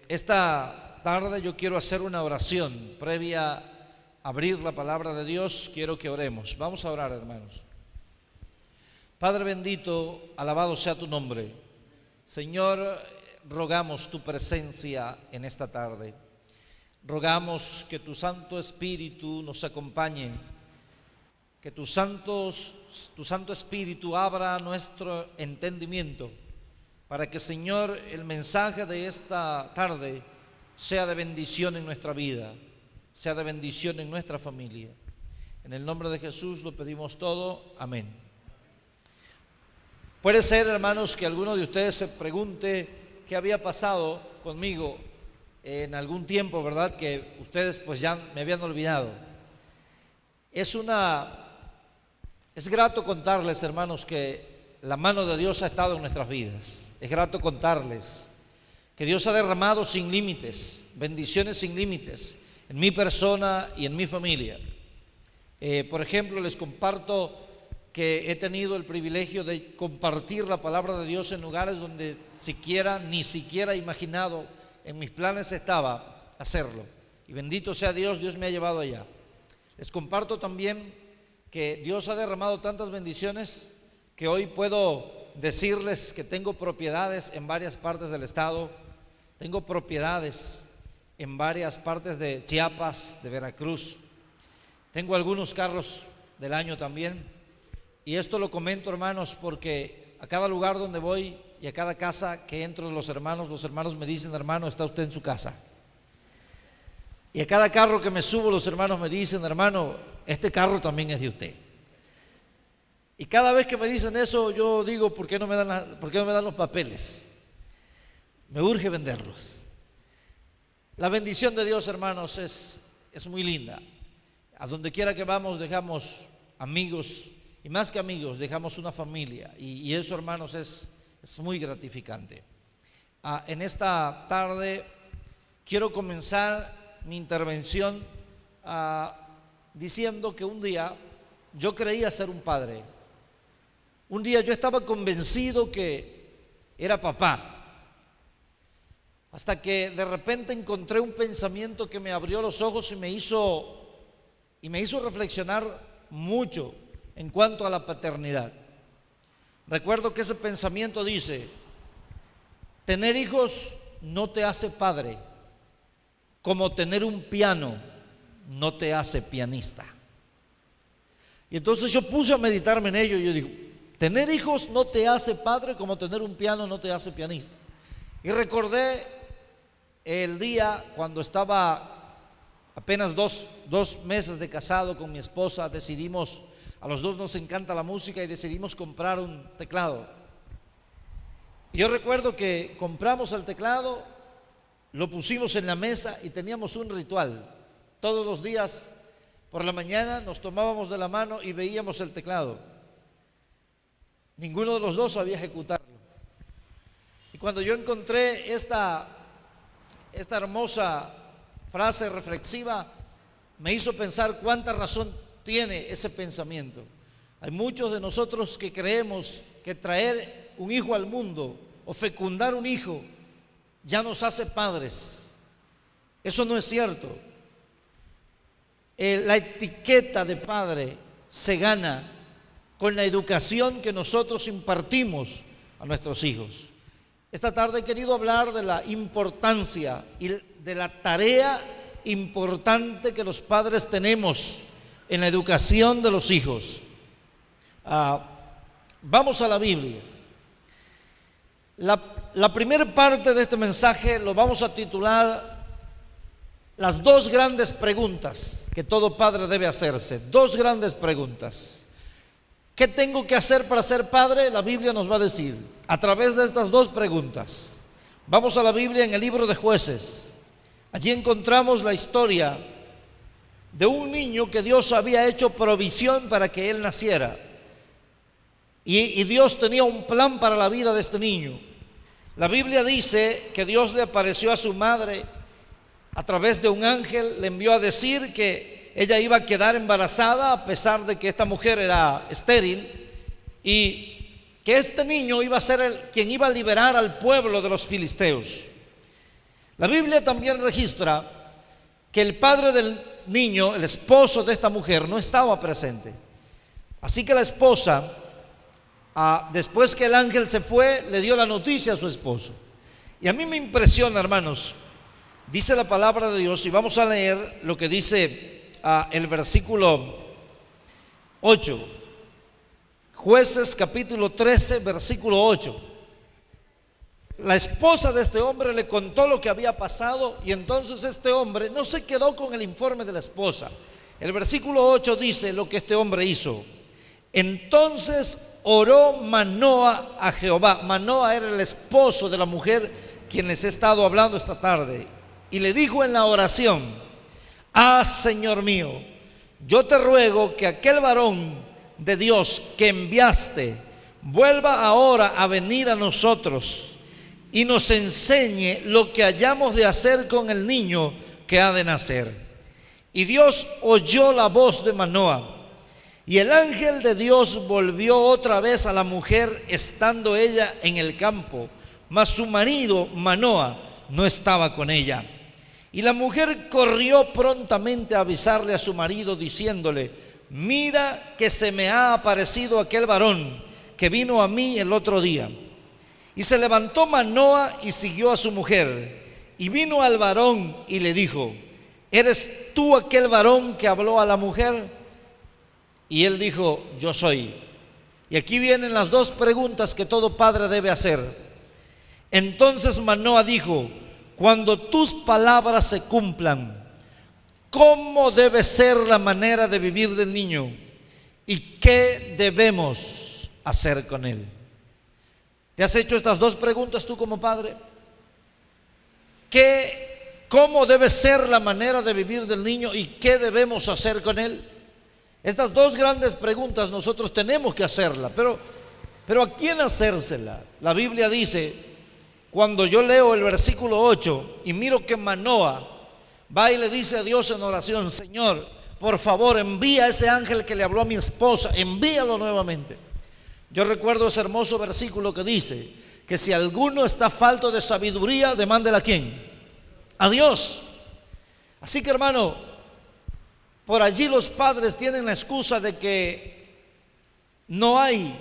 Esta tarde yo quiero hacer una oración previa a abrir la palabra de Dios. Quiero que oremos. Vamos a orar, hermanos. Padre bendito, alabado sea tu nombre. Señor, rogamos tu presencia en esta tarde. Rogamos que tu Santo Espíritu nos acompañe, que tu Santo Espíritu abra nuestro entendimiento, para que, Señor, el mensaje de esta tarde sea de bendición en nuestra vida, sea de bendición en nuestra familia. En el nombre de Jesús lo pedimos todo. Amén. Puede ser, hermanos, que alguno de ustedes se pregunte qué había pasado conmigo en algún tiempo, ¿verdad? Que ustedes pues ya me habían olvidado. Es grato contarles, hermanos, que la mano de Dios ha estado en nuestras vidas. Es grato contarles que Dios ha derramado sin límites, bendiciones sin límites en mi persona y en mi familia. Por ejemplo, les comparto que he tenido el privilegio de compartir la palabra de Dios en lugares donde ni siquiera imaginado en mis planes estaba hacerlo. Y bendito sea Dios, Dios me ha llevado allá. Les comparto también que Dios ha derramado tantas bendiciones que hoy puedo decirles que tengo propiedades en varias partes del estado, tengo propiedades en varias partes de Chiapas, de Veracruz, tengo algunos carros del año también. Y esto lo comento, hermanos, porque a cada lugar donde voy y a cada casa que entro de los hermanos me dicen: hermano, está usted en su casa. Y a cada carro que me subo, los hermanos me dicen: hermano, este carro también es de usted. Y cada vez que me dicen eso, yo digo: ¿por qué no me dan los papeles? Me urge venderlos. La bendición de Dios, hermanos, es muy linda. A donde quiera que vamos dejamos amigos, y más que amigos, dejamos una familia, y eso, hermanos, es muy gratificante. En esta tarde quiero comenzar mi intervención diciendo que un día yo creía ser un padre. Un día yo estaba convencido que era papá, hasta que de repente encontré un pensamiento que me abrió los ojos y me hizo reflexionar mucho en cuanto a la paternidad. Recuerdo que ese pensamiento dice: tener hijos no te hace padre, como tener un piano no te hace pianista. Y entonces yo puse a meditarme en ello y yo digo: tener hijos no te hace padre, como tener un piano no te hace pianista. Y recordé el día cuando estaba apenas dos meses de casado con mi esposa. A los dos nos encanta la música y decidimos comprar un teclado. Y yo recuerdo que compramos el teclado, lo pusimos en la mesa y teníamos un ritual. Todos los días por la mañana nos tomábamos de la mano y veíamos el teclado. Ninguno de los dos sabía ejecutarlo. Y cuando yo encontré esta hermosa frase reflexiva, me hizo pensar cuánta razón tiene ese pensamiento. Hay muchos de nosotros que creemos que traer un hijo al mundo o fecundar un hijo ya nos hace padres. Eso no es cierto. La etiqueta de padre se gana con la educación que nosotros impartimos a nuestros hijos. Esta tarde he querido hablar de la importancia y de la tarea importante que los padres tenemos en la educación de los hijos. Vamos a la Biblia. La primera parte de este mensaje lo vamos a titular: las dos grandes preguntas que todo padre debe hacerse. Dos grandes preguntas. ¿Qué tengo que hacer para ser padre? La Biblia nos va a decir a través de estas dos preguntas. Vamos a la Biblia en el libro de Jueces. Allí encontramos la historia de un niño que Dios había hecho provisión para que él naciera. Y Dios tenía un plan para la vida de este niño. La Biblia dice que Dios le apareció a su madre a través de un ángel, le envió a decir que ella iba a quedar embarazada a pesar de que esta mujer era estéril, y que este niño iba a ser quien iba a liberar al pueblo de los filisteos. La Biblia también registra que el padre del niño, el esposo de esta mujer, no estaba presente. Así que la esposa, después que el ángel se fue, le dio la noticia a su esposo. Y a mí me impresiona, hermanos, dice la palabra de Dios, y vamos a leer lo que dice el versículo 8. Jueces capítulo 13, versículo 8. La esposa de este hombre le contó lo que había pasado, y entonces este hombre no se quedó con el informe de la esposa. El versículo 8 dice lo que este hombre hizo. Entonces oró Manoa a Jehová. Manoa era el esposo de la mujer quien les he estado hablando esta tarde, y le dijo en la oración: Señor mío, yo te ruego que aquel varón de Dios que enviaste vuelva ahora a venir a nosotros y nos enseñe lo que hayamos de hacer con el niño que ha de nacer. Y Dios oyó la voz de Manoa, y el ángel de Dios volvió otra vez a la mujer estando ella en el campo, mas su marido Manoa no estaba con ella. Y la mujer corrió prontamente a avisarle a su marido, diciéndole: mira que se me ha aparecido aquel varón que vino a mí el otro día. Y se levantó Manoa y siguió a su mujer, y vino al varón y le dijo: ¿eres tú aquel varón que habló a la mujer? Y él dijo: yo soy. Y aquí vienen las dos preguntas que todo padre debe hacer. Entonces Manoa dijo: cuando tus palabras se cumplan, ¿cómo debe ser la manera de vivir del niño? ¿Y qué debemos hacer con él? ¿Te has hecho estas dos preguntas tú como padre? ¿Cómo debe ser la manera de vivir del niño y qué debemos hacer con él? Estas dos grandes preguntas nosotros tenemos que hacerlas, pero ¿a quién hacérsela? La Biblia dice, cuando yo leo el versículo 8 y miro que Manoa va y le dice a Dios en oración: Señor, por favor, envía a ese ángel que le habló a mi esposa, envíalo nuevamente. Yo recuerdo ese hermoso versículo que dice que si alguno está falto de sabiduría, demándela ¿a quién? A Dios. Así que, hermano, por allí los padres tienen la excusa de que no hay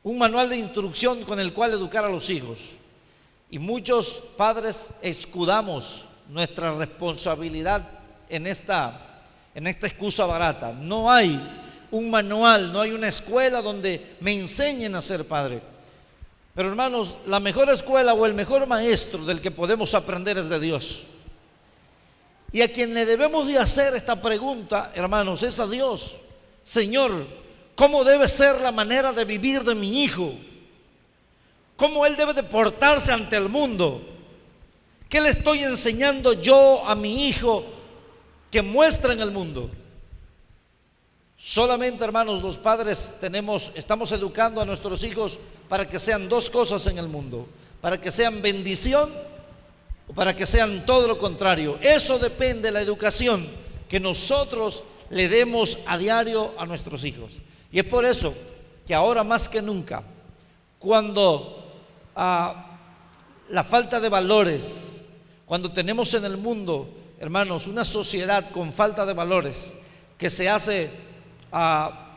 un manual de instrucción con el cual educar a los hijos. Y muchos padres escudamos nuestra responsabilidad en esta excusa barata. No hay un manual, no hay una escuela donde me enseñen a ser padre. Pero, hermanos, la mejor escuela o el mejor maestro del que podemos aprender es de Dios. Y a quien le debemos de hacer esta pregunta, hermanos, es a Dios. Señor, ¿cómo debe ser la manera de vivir de mi hijo? ¿Cómo él debe de portarse ante el mundo? ¿Qué le estoy enseñando yo a mi hijo que muestra en el mundo? Solamente, hermanos, los padres estamos educando a nuestros hijos para que sean dos cosas en el mundo: para que sean bendición o para que sean todo lo contrario. Eso depende de la educación que nosotros le demos a diario a nuestros hijos. Y es por eso que ahora más que nunca, cuando la falta de valores, cuando tenemos en el mundo, hermanos, una sociedad con falta de valores, que se hace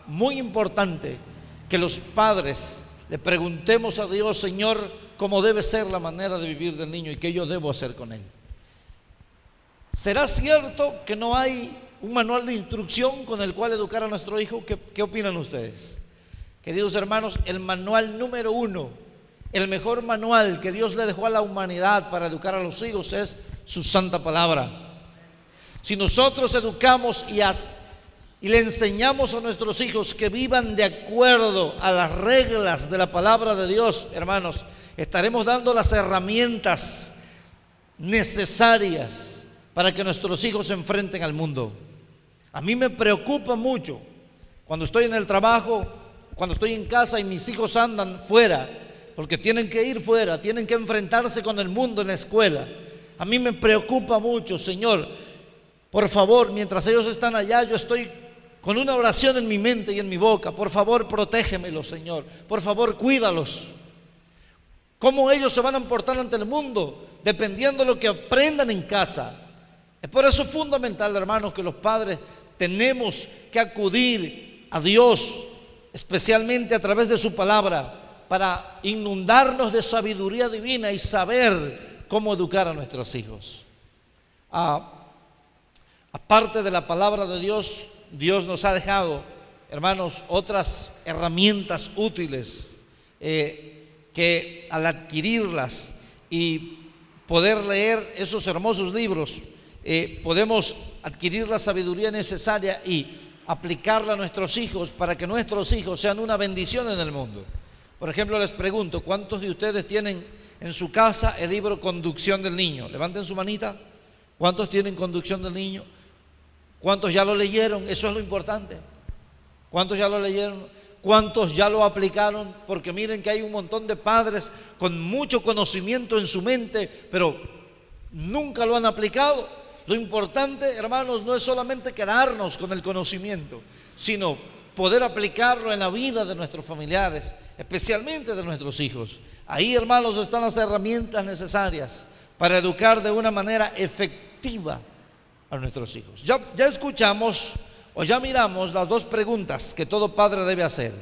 muy importante que los padres le preguntemos a Dios: Señor, ¿cómo debe ser la manera de vivir del niño y qué yo debo hacer con él? ¿Será cierto que no hay un manual de instrucción con el cual educar a nuestro hijo? ¿Qué opinan ustedes? Queridos hermanos, el manual número uno, el mejor manual que Dios le dejó a la humanidad para educar a los hijos es su santa palabra. Si nosotros educamos y le enseñamos a nuestros hijos que vivan de acuerdo a las reglas de la palabra de Dios, hermanos, estaremos dando las herramientas necesarias para que nuestros hijos se enfrenten al mundo. A mí me preocupa mucho cuando estoy en el trabajo, cuando estoy en casa y mis hijos andan fuera, porque tienen que ir fuera, tienen que enfrentarse con el mundo en la escuela. A mí me preocupa mucho. Señor, por favor, mientras ellos están allá, yo estoy con una oración en mi mente y en mi boca: por favor, protégemelos, Señor, por favor, cuídalos. cómo ellos se van a portar ante el mundo, dependiendo de lo que aprendan en casa. Es por eso fundamental, hermanos, que los padres tenemos que acudir a Dios, especialmente a través de su palabra, para inundarnos de sabiduría divina y saber cómo educar a nuestros hijos. Aparte de la palabra de Dios, Dios nos ha dejado, hermanos, otras herramientas útiles que al adquirirlas y poder leer esos hermosos libros, podemos adquirir la sabiduría necesaria y aplicarla a nuestros hijos para que nuestros hijos sean una bendición en el mundo. Por ejemplo, les pregunto, ¿cuántos de ustedes tienen en su casa el libro Conducción del Niño? Levanten su manita. ¿Cuántos tienen Conducción del Niño? ¿Cuántos ya lo leyeron? Eso es lo importante. ¿Cuántos ya lo leyeron? ¿Cuántos ya lo aplicaron? Porque miren que hay un montón de padres con mucho conocimiento en su mente, pero nunca lo han aplicado. Lo importante, hermanos, no es solamente quedarnos con el conocimiento, sino poder aplicarlo en la vida de nuestros familiares, especialmente de nuestros hijos. Ahí, hermanos, están las herramientas necesarias para educar de una manera efectiva a nuestros hijos. Ya escuchamos o ya miramos las dos preguntas que todo padre debe hacer.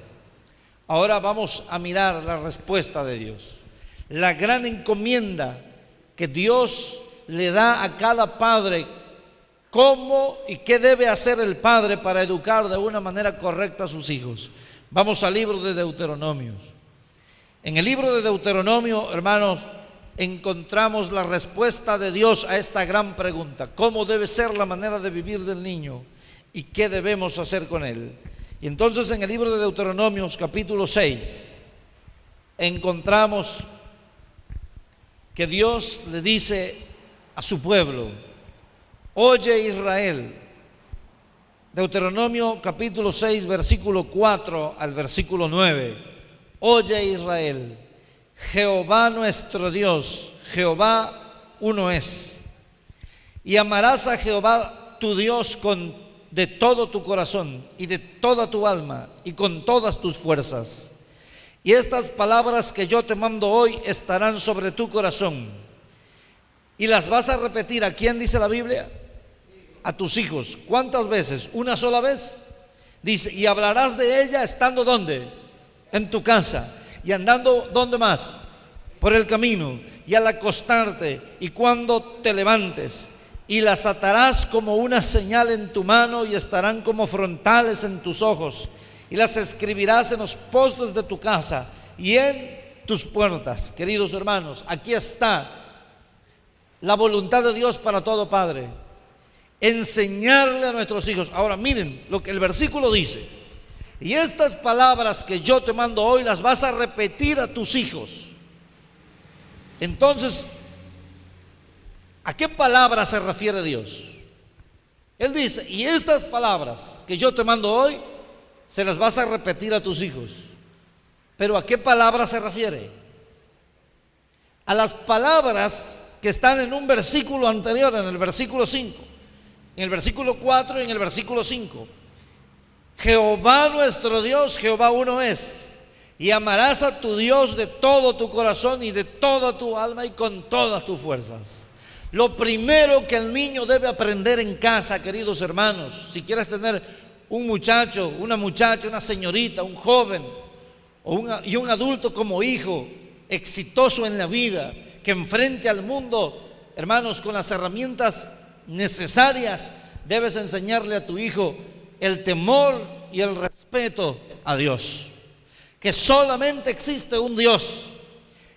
Ahora vamos a mirar la respuesta de Dios. La gran encomienda que Dios le da a cada padre, cómo y qué debe hacer el padre para educar de una manera correcta a sus hijos. Vamos al libro de Deuteronomio. En el libro de Deuteronomio, hermanos, encontramos la respuesta de Dios a esta gran pregunta: ¿cómo debe ser la manera de vivir del niño y qué debemos hacer con él? Y entonces en el libro de Deuteronomio, capítulo 6, encontramos que Dios le dice a su pueblo: oye Israel. Deuteronomio capítulo 6, versículo 4 al versículo 9. Oye Israel, Jehová nuestro Dios, Jehová uno es. Y amarás a Jehová tu Dios de todo tu corazón y de toda tu alma y con todas tus fuerzas. Y estas palabras que yo te mando hoy estarán sobre tu corazón. Y las vas a repetir. ¿A quién dice la Biblia? A tus hijos. ¿Cuántas veces? ¿Una sola vez? Dice, y hablarás de ella estando ¿dónde? En tu casa. Y andando ¿dónde más? Por el camino. Y al acostarte y cuando te levantes. Y las atarás como una señal en tu mano y estarán como frontales en tus ojos. Y las escribirás en los postes de tu casa y en tus puertas. Queridos hermanos, aquí está la voluntad de Dios para todo padre: enseñarle a nuestros hijos. Ahora miren lo que el versículo dice: y estas palabras que yo te mando hoy las vas a repetir a tus hijos. Entonces, ¿a qué palabra se refiere Dios? Él dice, y estas palabras que yo te mando hoy se las vas a repetir a tus hijos. Pero ¿a qué palabra se refiere? A las palabras que están en un versículo anterior, en el versículo 5, en el versículo 4 y en el versículo 5. Jehová nuestro Dios, Jehová uno es. Y amarás a tu Dios de todo tu corazón y de toda tu alma y con todas tus fuerzas. Lo primero que el niño debe aprender en casa, queridos hermanos, si quieres tener un muchacho, una muchacha, una señorita, un joven y un adulto como hijo, exitoso en la vida, que enfrente al mundo, hermanos, con las herramientas necesarias, debes enseñarle a tu hijo el temor y el respeto a Dios. Que solamente existe un Dios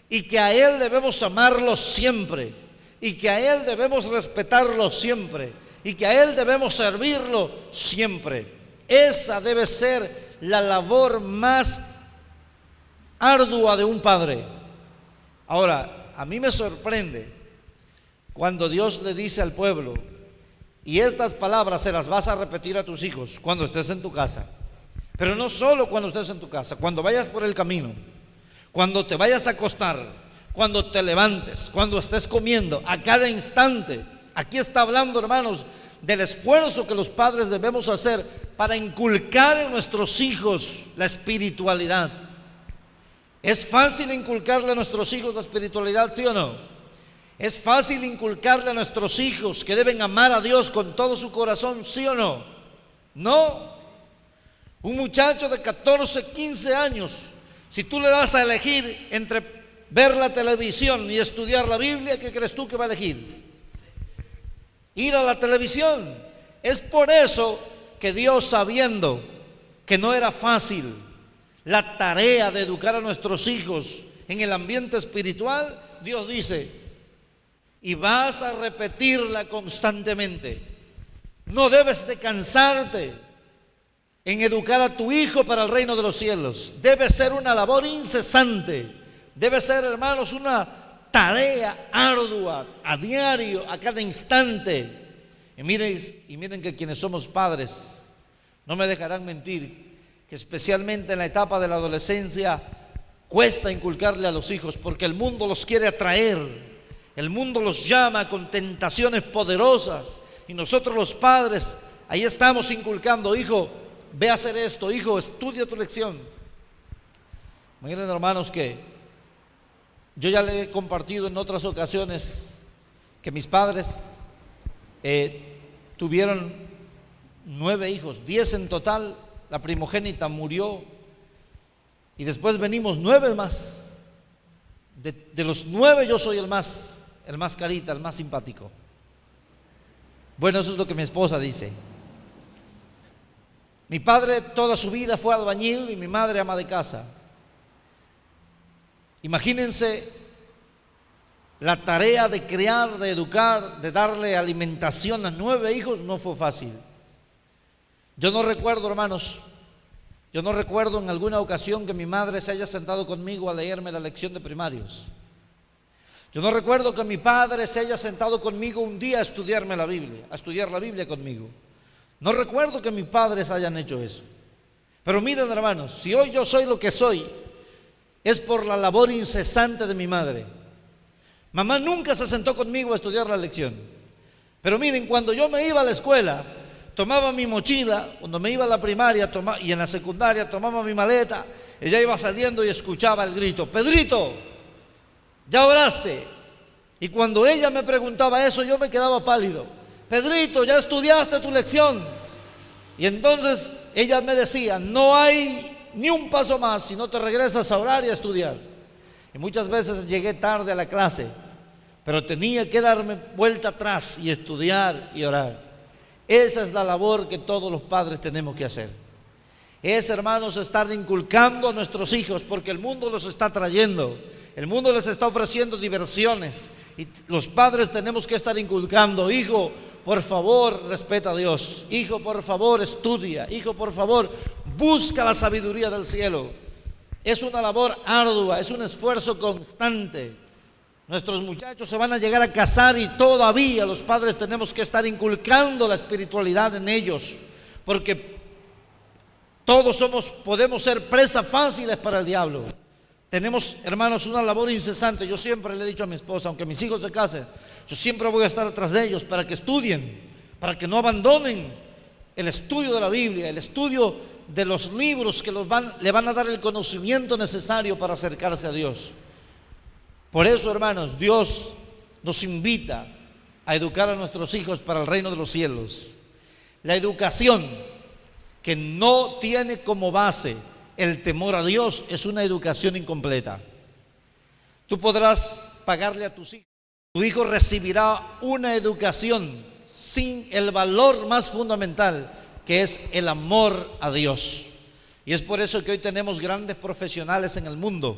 y que a Él debemos amarlo siempre, y que a Él debemos respetarlo siempre, y que a Él debemos servirlo siempre. Esa debe ser la labor más ardua de un padre. Ahora, a mí me sorprende cuando Dios le dice al pueblo: y estas palabras se las vas a repetir a tus hijos cuando estés en tu casa. Pero no solo cuando estés en tu casa, cuando vayas por el camino, cuando te vayas a acostar, cuando te levantes, cuando estés comiendo, a cada instante. Aquí está hablando, hermanos, del esfuerzo que los padres debemos hacer para inculcar en nuestros hijos la espiritualidad. ¿Es fácil inculcarle a nuestros hijos la espiritualidad, sí o no? ¿Es fácil inculcarle a nuestros hijos que deben amar a Dios con todo su corazón, sí o no? No. Un muchacho de 14, 15 años, si tú le das a elegir entre ver la televisión y estudiar la Biblia, ¿qué crees tú que va a elegir? Ir a la televisión. Es por eso que Dios, sabiendo que no era fácil la tarea de educar a nuestros hijos en el ambiente espiritual, Dios dice: y vas a repetirla constantemente. No debes de cansarte en educar a tu hijo para el reino de los cielos. Debe ser una labor incesante. Debe ser, hermanos, una tarea ardua, a diario, a cada instante. Y miren que quienes somos padres no me dejarán mentir, que especialmente en la etapa de la adolescencia cuesta inculcarle a los hijos, porque el mundo los quiere atraer, el mundo los llama con tentaciones poderosas, y nosotros los padres ahí estamos inculcando: hijo, ve a hacer esto, hijo, estudia tu lección. Miren, hermanos, que yo ya le he compartido en otras ocasiones que mis padres tuvieron 9 hijos, 10 en total. La primogénita murió y después venimos 9 más. De los 9 yo soy el más carita, el más simpático. Bueno, eso es lo que mi esposa dice. Mi padre toda su vida fue albañil y mi madre ama de casa. Imagínense la tarea de criar, de educar, de darle alimentación a 9 hijos, no fue fácil. Yo no recuerdo, hermanos, en alguna ocasión que mi madre se haya sentado conmigo a leerme la lección de primarios. Yo no recuerdo que mi padre se haya sentado conmigo un día a estudiar la Biblia conmigo. No recuerdo que mis padres hayan hecho eso. Pero miren, hermanos, si hoy yo soy lo que soy, es por la labor incesante de mi madre. Mamá nunca se sentó conmigo a estudiar la lección. Pero miren, cuando yo me iba a la escuela, tomaba mi mochila, cuando me iba a la primaria y en la secundaria tomaba mi maleta, ella iba saliendo y escuchaba el grito: Pedrito, ¿ya oraste? Y cuando ella me preguntaba eso, yo me quedaba pálido. Pedrito, ¿ya estudiaste tu lección? Y entonces ella me decía: no hay ni un paso más si no te regresas a orar y a estudiar. Y muchas veces llegué tarde a la clase, pero tenía que darme vuelta atrás y estudiar y orar. Esa es la labor que todos los padres tenemos que hacer. Es, hermanos, estar inculcando a nuestros hijos, porque el mundo los está trayendo. El mundo les está ofreciendo diversiones y los padres tenemos que estar inculcando: hijo, por favor, respeta a Dios. Hijo, por favor, estudia. Hijo, por favor, busca la sabiduría del cielo. Es una labor ardua, es un esfuerzo constante. Nuestros muchachos se van a llegar a casar y todavía los padres tenemos que estar inculcando la espiritualidad en ellos, porque todos podemos ser presas fáciles para el diablo. Tenemos, hermanos, una labor incesante. Yo siempre le he dicho a mi esposa, aunque mis hijos se casen, yo siempre voy a estar atrás de ellos para que estudien, para que no abandonen el estudio de la Biblia, el estudio de los libros que le van a dar el conocimiento necesario para acercarse a Dios. Por eso, hermanos, Dios nos invita a educar a nuestros hijos para el reino de los cielos. La educación que no tiene como base el temor a Dios es una educación incompleta. Tú podrás pagarle a tus hijos, tu hijo recibirá una educación sin el valor más fundamental, que es el amor a Dios. Y es por eso que hoy tenemos grandes profesionales en el mundo,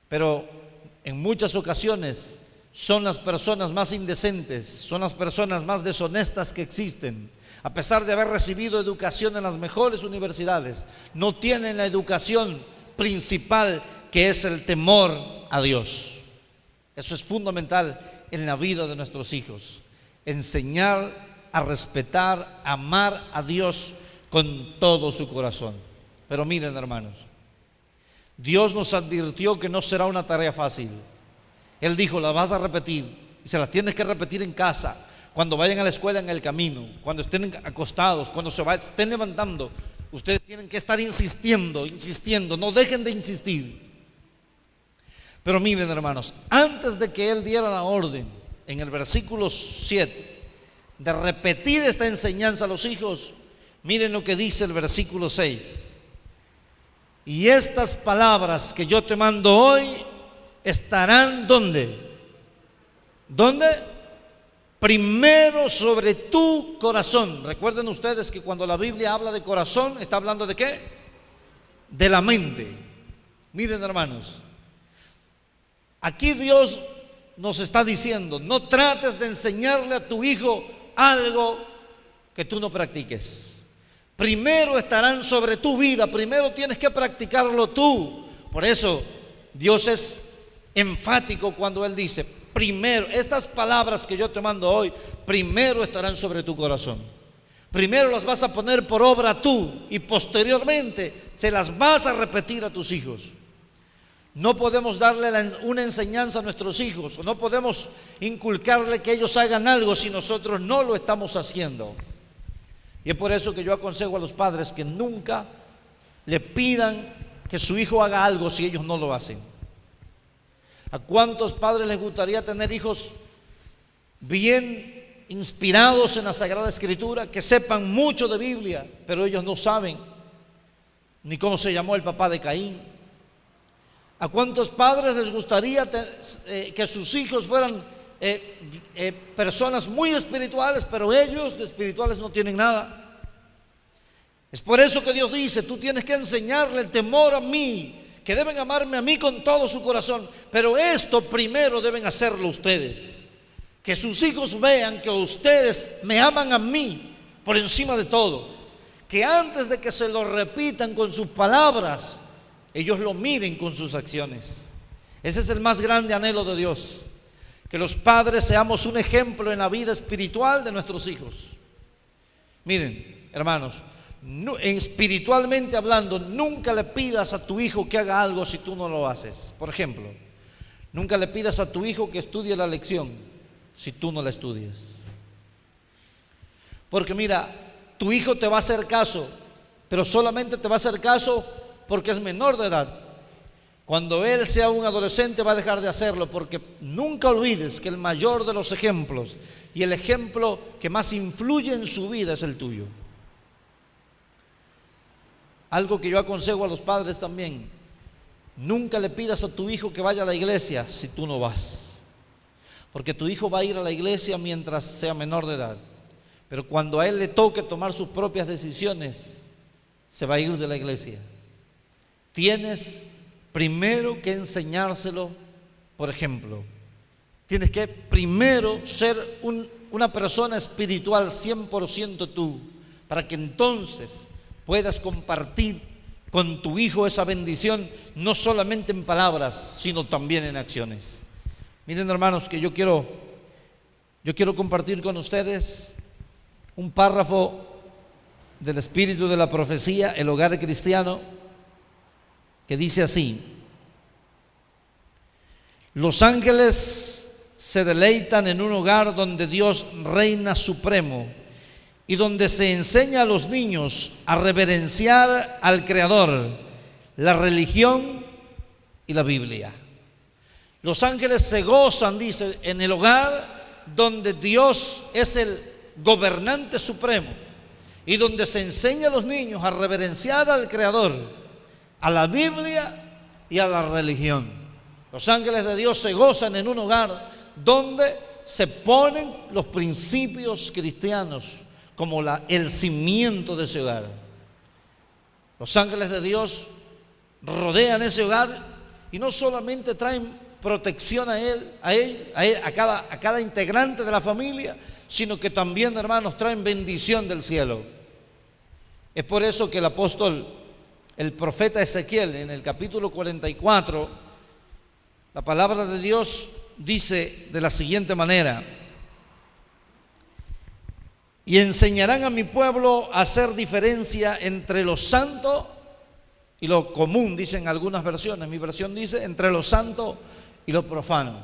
pero en muchas ocasiones son las personas más indecentes, son las personas más deshonestas que existen. A pesar de haber recibido educación en las mejores universidades, no tienen la educación principal, que es el temor a Dios. Eso es fundamental en la vida de nuestros hijos: enseñar a respetar, amar a Dios con todo su corazón. Pero miren, hermanos, Dios nos advirtió que no será una tarea fácil. Él dijo: la vas a repetir, y se las tienes que repetir en casa, cuando vayan a la escuela, en el camino, cuando estén acostados, cuando estén levantando. Ustedes tienen que estar insistiendo, no dejen de insistir. Pero miren, hermanos, antes de que él diera la orden en el versículo 7 de repetir esta enseñanza a los hijos, miren lo que dice el versículo 6. Y estas palabras que yo te mando hoy estarán ¿dónde? ¿Dónde? Primero sobre tu corazón. Recuerden ustedes que cuando la Biblia habla de corazón, está hablando ¿de qué? De la mente. Miren, hermanos, aquí Dios nos está diciendo: no trates de enseñarle a tu hijo algo que tú no practiques. Primero estarán sobre tu vida, primero tienes que practicarlo tú. Por eso Dios es enfático cuando Él dice: primero, estas palabras que yo te mando hoy, primero estarán sobre tu corazón. Primero las vas a poner por obra tú y posteriormente se las vas a repetir a tus hijos. No podemos darle una enseñanza a nuestros hijos, o no podemos inculcarle que ellos hagan algo si nosotros no lo estamos haciendo. Y es por eso que yo aconsejo a los padres que nunca le pidan que su hijo haga algo si ellos no lo hacen. ¿A cuántos padres les gustaría tener hijos bien inspirados en la Sagrada Escritura, que sepan mucho de Biblia, pero ellos no saben ni cómo se llamó el papá de Caín? ¿A cuántos padres les gustaría que sus hijos fueran personas muy espirituales, pero ellos de espirituales no tienen nada? Es por eso que Dios dice: tú tienes que enseñarle el temor a mí, que deben amarme a mí con todo su corazón. Pero esto primero deben hacerlo ustedes, que sus hijos vean que ustedes me aman a mí por encima de todo, que antes de que se lo repitan con sus palabras, ellos lo miren con sus acciones. Ese es el más grande anhelo de Dios, que los padres seamos un ejemplo en la vida espiritual de nuestros hijos. Miren, hermanos, espiritualmente hablando, nunca le pidas a tu hijo que haga algo si tú no lo haces. Por ejemplo, nunca le pidas a tu hijo que estudie la lección si tú no la estudias. Porque mira, tu hijo te va a hacer caso, pero solamente te va a hacer caso porque es menor de edad. Cuando él sea un adolescente va a dejar de hacerlo, porque nunca olvides que el mayor de los ejemplos y el ejemplo que más influye en su vida es el tuyo. Algo que yo aconsejo a los padres también: nunca le pidas a tu hijo que vaya a la iglesia si tú no vas, porque tu hijo va a ir a la iglesia mientras sea menor de edad, pero cuando a él le toque tomar sus propias decisiones, se va a ir de la iglesia. Tienes primero que enseñárselo. Por ejemplo, tienes que primero ser una persona espiritual 100% tú, para que entonces puedas compartir con tu hijo esa bendición, no solamente en palabras, sino también en acciones. Miren, hermanos, que yo quiero compartir con ustedes un párrafo del espíritu de la profecía, el hogar cristiano, que dice así: los ángeles se deleitan en un hogar donde Dios reina supremo y donde se enseña a los niños a reverenciar al Creador, la religión y la Biblia. Los ángeles se gozan, dice, en el hogar donde Dios es el gobernante supremo y donde se enseña a los niños a reverenciar al Creador, a la Biblia y a la religión. Los ángeles de Dios se gozan en un hogar donde se ponen los principios cristianos como el cimiento de ese hogar. Los ángeles de Dios rodean ese hogar y no solamente traen protección a cada integrante de la familia, sino que también, hermanos, traen bendición del cielo. Es por eso que el profeta Ezequiel, en el capítulo 44, la palabra de Dios dice de la siguiente manera: y enseñarán a mi pueblo a hacer diferencia entre lo santo y lo común, dicen algunas versiones. Mi versión dice entre lo santo y lo profano.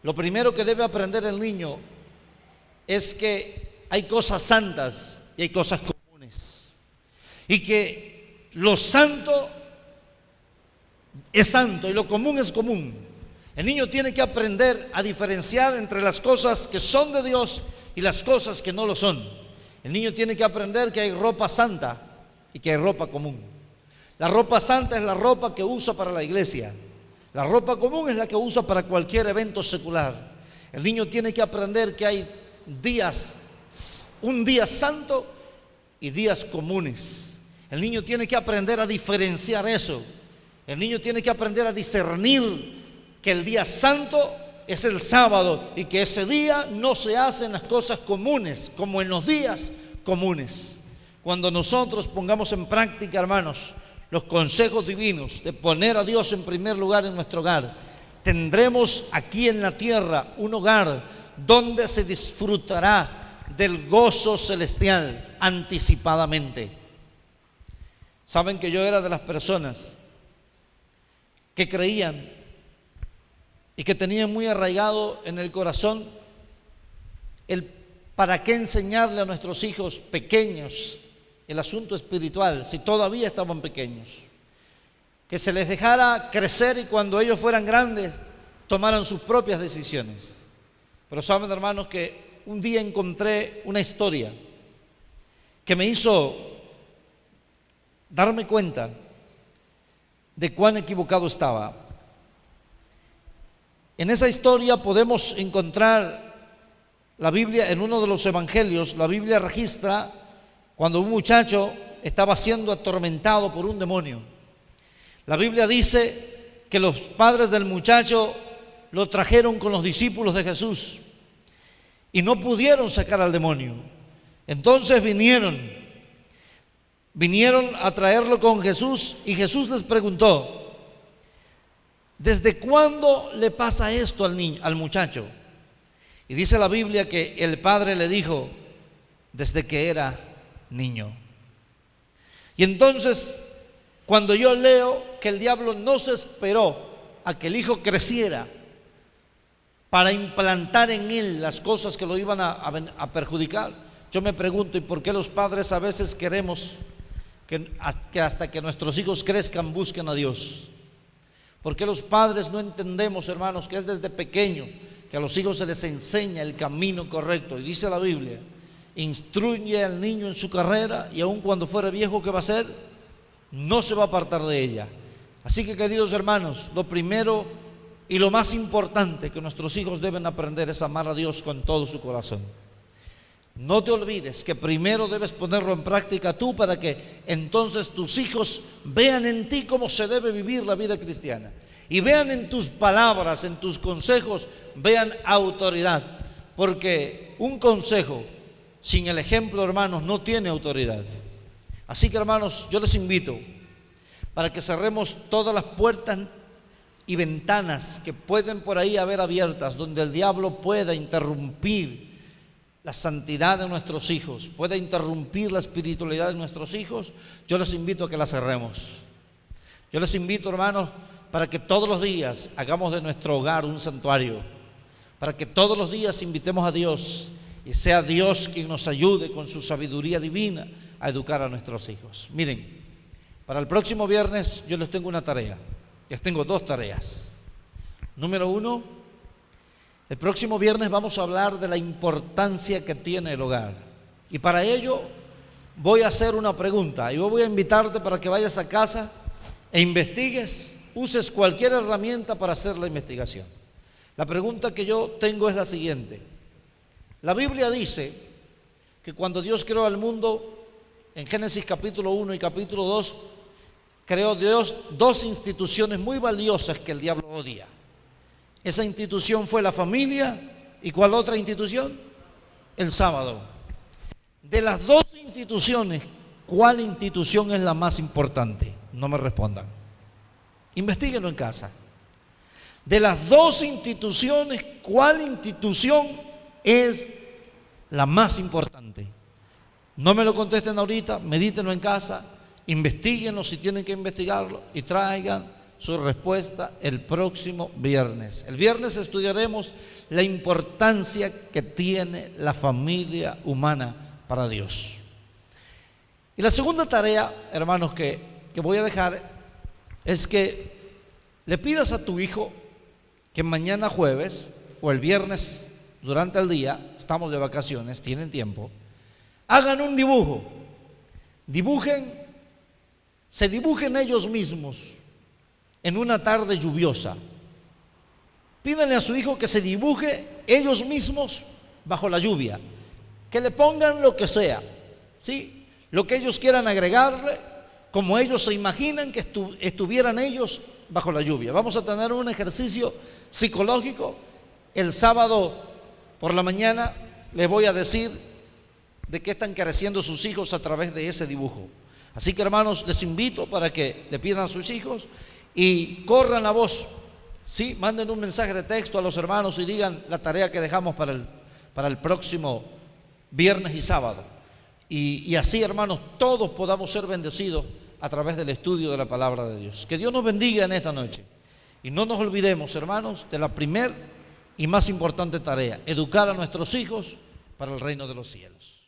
Lo primero que debe aprender el niño es que hay cosas santas y hay cosas comunes, y que lo santo es santo y lo común es común. El niño tiene que aprender a diferenciar entre las cosas que son de Dios y las cosas que no lo son. El niño tiene que aprender que hay ropa santa y que hay ropa común. La ropa santa es la ropa que usa para la iglesia. La ropa común es la que usa para cualquier evento secular. El niño tiene que aprender que hay días, un día santo y días comunes. El niño tiene que aprender a diferenciar eso. El niño tiene que aprender a discernir que el día santo es el sábado y que ese día no se hacen las cosas comunes como en los días comunes. Cuando nosotros pongamos en práctica, hermanos, los consejos divinos de poner a Dios en primer lugar en nuestro hogar, tendremos aquí en la tierra un hogar donde se disfrutará del gozo celestial anticipadamente. Saben que yo era de las personas que creían y que tenían muy arraigado en el corazón el para qué enseñarle a nuestros hijos pequeños el asunto espiritual si todavía estaban pequeños. Que se les dejara crecer y cuando ellos fueran grandes tomaran sus propias decisiones. Pero saben, hermanos, que un día encontré una historia que me hizo darme cuenta de cuán equivocado estaba. En esa historia podemos encontrar la Biblia, en uno de los evangelios, la Biblia registra cuando un muchacho estaba siendo atormentado por un demonio. La Biblia dice que los padres del muchacho lo trajeron con los discípulos de Jesús y no pudieron sacar al demonio. Entonces vinieron a traerlo con Jesús y Jesús les preguntó: ¿desde cuándo le pasa esto al muchacho? Y dice la Biblia que el padre le dijo: desde que era niño. Y entonces, cuando yo leo que el diablo no se esperó a que el hijo creciera para implantar en él las cosas que lo iban a perjudicar, yo me pregunto: ¿y por qué los padres a veces queremos que hasta que nuestros hijos crezcan busquen a Dios? ¿Por qué los padres no entendemos, hermanos, que es desde pequeño que a los hijos se les enseña el camino correcto? Y dice la Biblia: instruye al niño en su carrera y aun cuando fuere viejo, ¿qué va a hacer? No se va a apartar de ella. Así que, queridos hermanos, lo primero y lo más importante que nuestros hijos deben aprender es amar a Dios con todo su corazón. No te olvides que primero debes ponerlo en práctica tú para que entonces tus hijos vean en ti cómo se debe vivir la vida cristiana y vean en tus palabras, en tus consejos, vean autoridad, porque un consejo sin el ejemplo, hermanos, no tiene autoridad. Así que, hermanos, yo les invito para que cerremos todas las puertas y ventanas que pueden por ahí haber abiertas, donde el diablo pueda interrumpir la santidad de nuestros hijos, pueda interrumpir la espiritualidad de nuestros hijos. Yo les invito a que la cerremos. Yo les invito, hermanos, para que todos los días hagamos de nuestro hogar un santuario, para que todos los días invitemos a Dios y sea Dios quien nos ayude con su sabiduría divina a educar a nuestros hijos. Miren, para el próximo viernes yo les tengo una tarea. Les tengo dos tareas. Número uno, el próximo viernes vamos a hablar de la importancia que tiene el hogar. Y para ello voy a hacer una pregunta. Y yo voy a invitarte para que vayas a casa e investigues, uses cualquier herramienta para hacer la investigación. La pregunta que yo tengo es la siguiente. La Biblia dice que cuando Dios creó al mundo, en Génesis capítulo 1 y capítulo 2, creó Dios dos instituciones muy valiosas que el diablo odia. Esa institución fue la familia. ¿Y cuál otra institución? El sábado. De las dos instituciones, ¿cuál institución es la más importante? No me respondan. Investíguenlo en casa. De las dos instituciones, ¿cuál institución es la más importante? No me lo contesten ahorita, medítenlo en casa, investíguenlo si tienen que investigarlo y traigan su respuesta el próximo viernes. El viernes estudiaremos la importancia que tiene la familia humana para Dios. Y la segunda tarea, hermanos, que voy a dejar es que le pidas a tu hijo que mañana jueves o el viernes durante el día, estamos de vacaciones, tienen tiempo, hagan un dibujo, se dibujen ellos mismos en una tarde lluviosa. Pídanle a su hijo que se dibuje ellos mismos bajo la lluvia, que le pongan lo que sea, ¿sí? Lo que ellos quieran agregarle, como ellos se imaginan que estuvieran ellos bajo la lluvia. Vamos a tener un ejercicio psicológico. El sábado por la mañana les voy a decir de qué están careciendo sus hijos a través de ese dibujo. Así que, hermanos, les invito para que le pidan a sus hijos y corran la voz, ¿sí? Manden un mensaje de texto a los hermanos y digan la tarea que dejamos para el próximo viernes y sábado. Y así, hermanos, todos podamos ser bendecidos a través del estudio de la palabra de Dios. Que Dios nos bendiga en esta noche. Y no nos olvidemos, hermanos, de la primera y más importante tarea: educar a nuestros hijos para el reino de los cielos.